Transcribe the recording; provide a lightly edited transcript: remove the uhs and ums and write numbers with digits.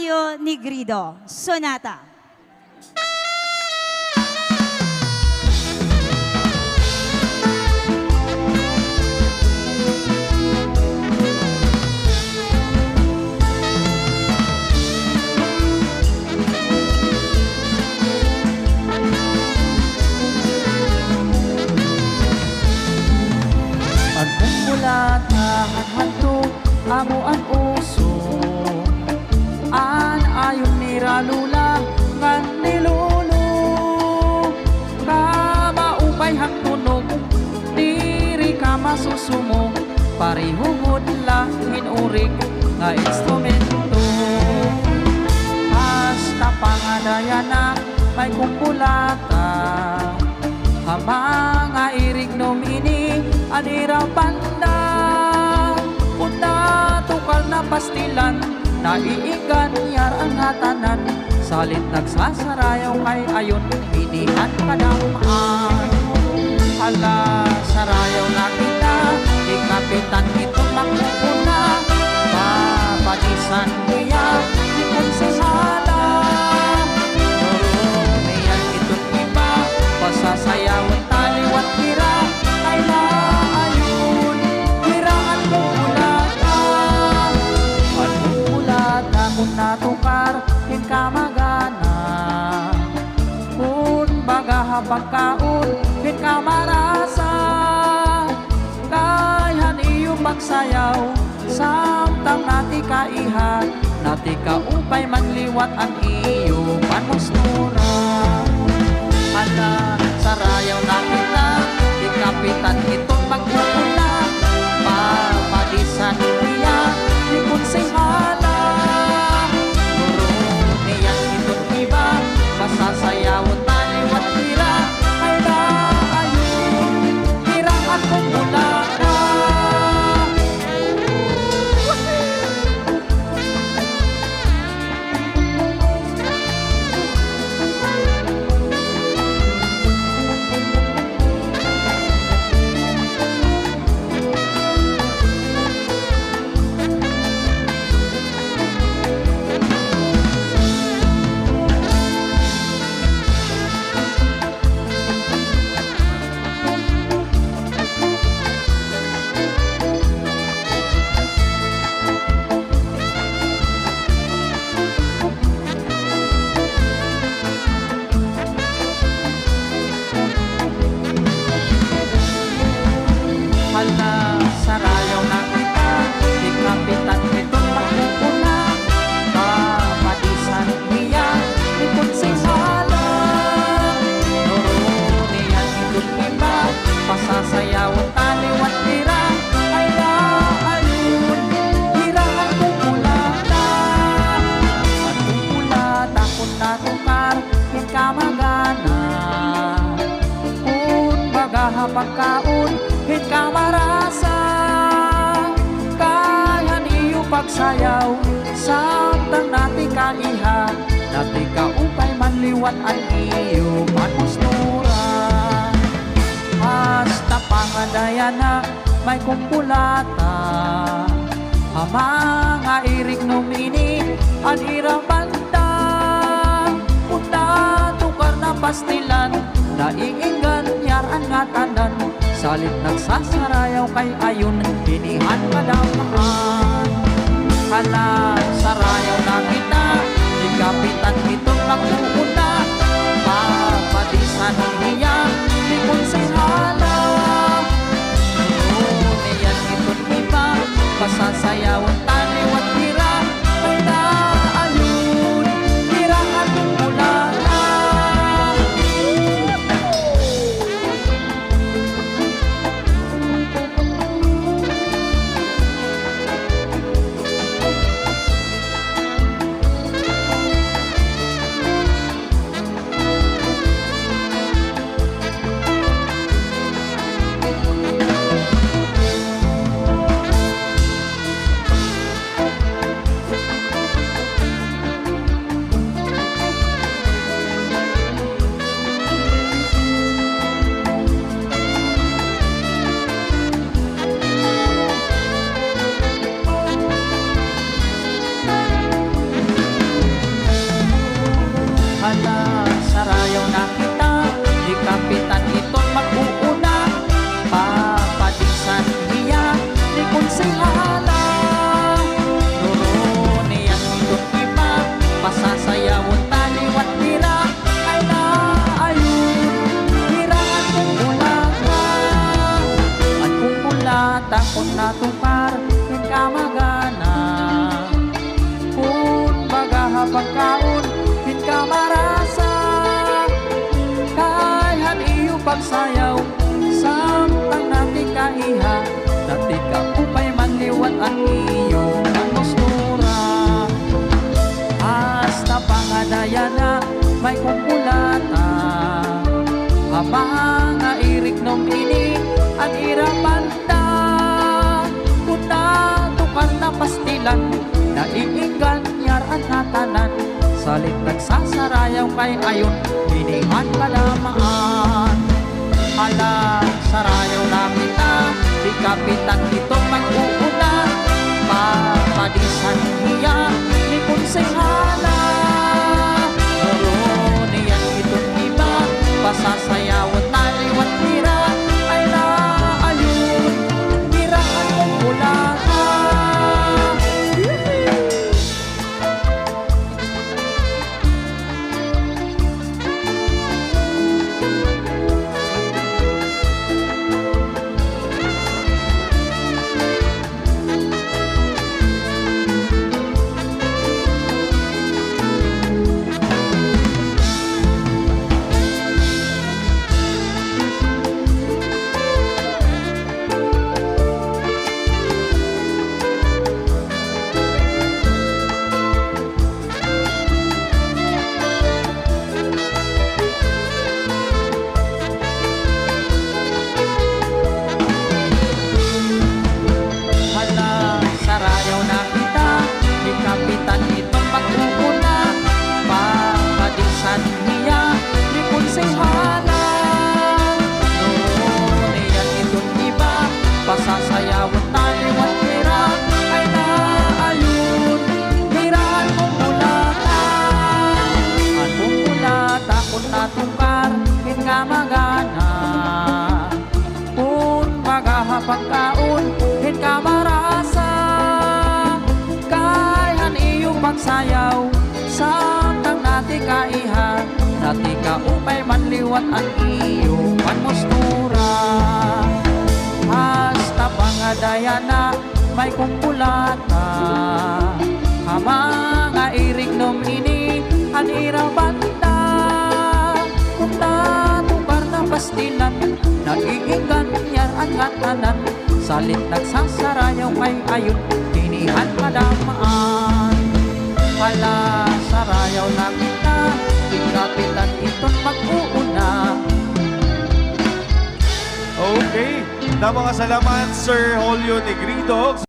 Mario Negrido, Sonata. Pagmumulatahan handog amo ang uso an ayon ni Ralula ngan nilulo kamaupay hangtunog diri ka masusumo parihugod la hinurig nga instrumento hasta pangadayana may kumpulata hamang nga irig nomini anira banda una tukal na pastilan naiigan niyar ang hatanan salit nagsasarayaw kay ayon hinihan kadamaan hala sarayaw na kita ikapitan itong magmumuna papadisan niya ikon si sala niyan itong iba pasasayawan taliwat tira ay laayun hiraan mo ulata at ulata kung natukar hinkamagana kung baga habang kaon hinkamarasa kayan iyong magsayaw samtang nati kaihan nati kaupay manliwat ang iyong panustura hala sarayaw na kita ikapitan itong magpupula papadisan niya ikon si hala guru niyan itong iba masasayawon taliwat tira ay laayun tira at kumpula na hala sarayaw na kita ikapitan itong magpupuna papadisan niya ikon si hala noro niyan itong iba pasasayawon taliwat tira ay laayun hiraan kumpulata at kumpulata kung natukar hinkamagana kung baga hapagkaon hinkamarasa kayan iyo pagsayaw samtang nati kaiha nati kaupay manliwat ang iyo panustura hasta pangadayana may kumpulata hamang nga irig nomini ang irang banda una tukar na pastilan naiinggan yar ang ngatanan salit nagsasarayaw kay ayon hinihan kadamaan hala sarayaw na kita ikapitan itong magpuuna papadisan niya ikon si hala niyan itong iba pasasayawan taliwat tira ay laayun tira at kumpulata pagkaon, kinkamarasa. Kayan iyo pagsayaw, samtang natin kaiha, dati ka upay manliwat ang iyo ang mustura. Hasta pangadaya na may kumulata, habang airik nom ini ang irapanda. Kuna tukar na pastilan, naiingan nyar ang natanan, salit nagsasarayaw kay ayon, hinihan kalamaan. Ala, sarayaw na kita, di kapitan itong mag-uuna, papadisan niya, ni konsehala. Noro niyan itong iba, pasasayawat na liwat tira, ay naayun, tiraan mong mula ka. Sarayaw na kita, di kapitan itong mag-uuna, papadisan niya, di konsehala. Noon niyan itong iba, pasasayawat taliwat tira, ay naayun, hiraan mong bulata. At mong bulata kung natukar, kinkamagana. Kung magahapagkaon, kinkamarasa. Pagsayaw, samtang nati kaiha, dati ka upay manliwat ang iyo panmustura. Hasta pangadaya na may kumpulata, hamanga irig nom ini an irabanda. Kung natukar na pastilan, naiingan nyar ang hatanan, salit nagsasarayaw kay ayon, hinihan madamaan. Hala, sarayaw na kita, di kapitan itong mag-uuna. Okay, na mga salamat Sir Julio Negrito.